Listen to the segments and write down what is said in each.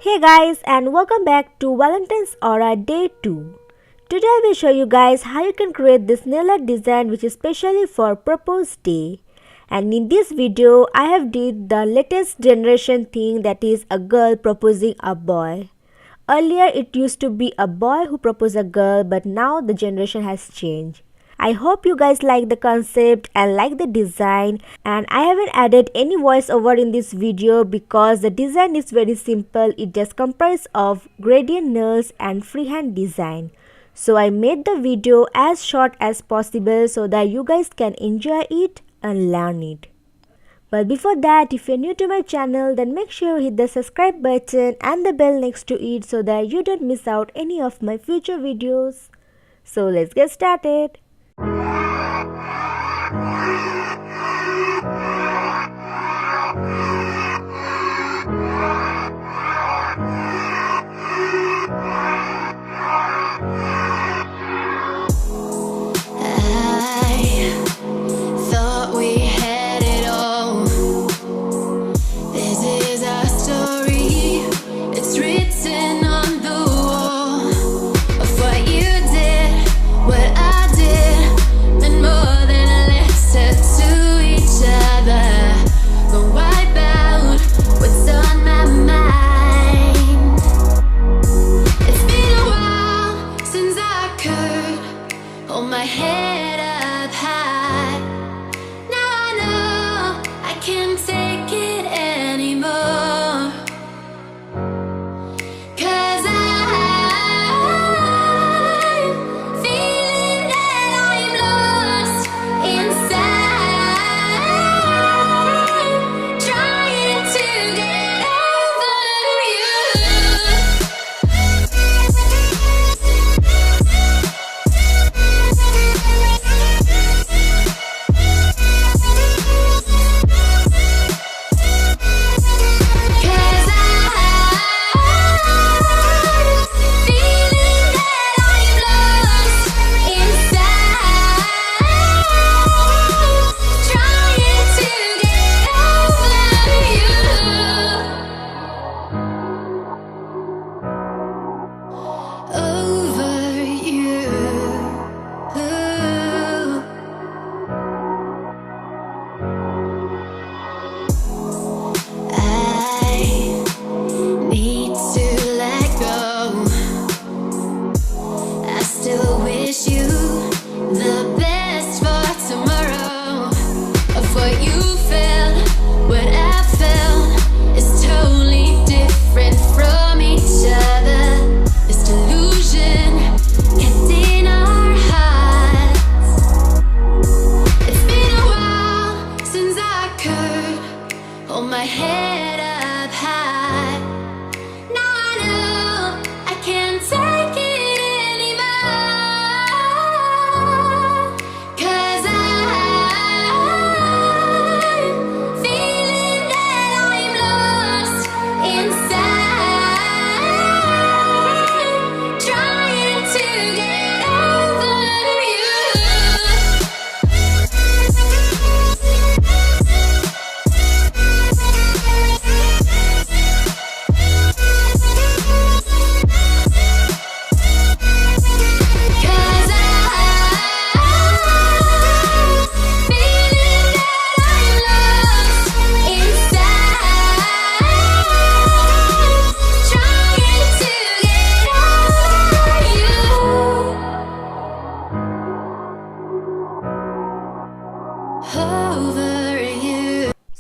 Hey guys, and welcome back to Valentine's Aura Day 2. Today I will show you guys how you can create this nail art design which is specially for Propose Day. And in this video I have did the latest generation thing, that is a girl proposing a boy. Earlier it used to be a boy who proposed a girl, but now the generation has changed. I hope you guys like the concept and like the design, and I haven't added any voiceover in this video because the design is very simple. It just comprises of gradient nails and freehand design. So I made the video as short as possible so that you guys can enjoy it and learn it. But before that, if you're new to my channel, then make sure you hit the subscribe button and the bell next to it so that you don't miss out any of my future videos. So let's get started.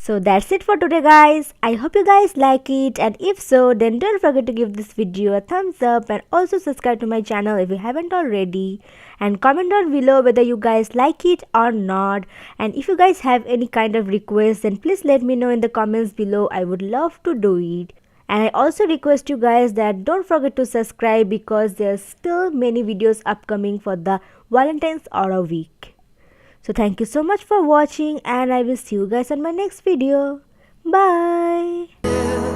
So that's it for today guys. I hope you guys like it, and if so, then don't forget to give this video a thumbs up and also subscribe to my channel if you haven't already, and comment down below whether you guys like it or not. And if you guys have any kind of request, then please let me know in the comments below. I would love to do it. And I also request you guys that don't forget to subscribe because there's still many videos upcoming for the Valentine's Aura week. So thank you so much for watching, and I will see you guys on my next video. Bye.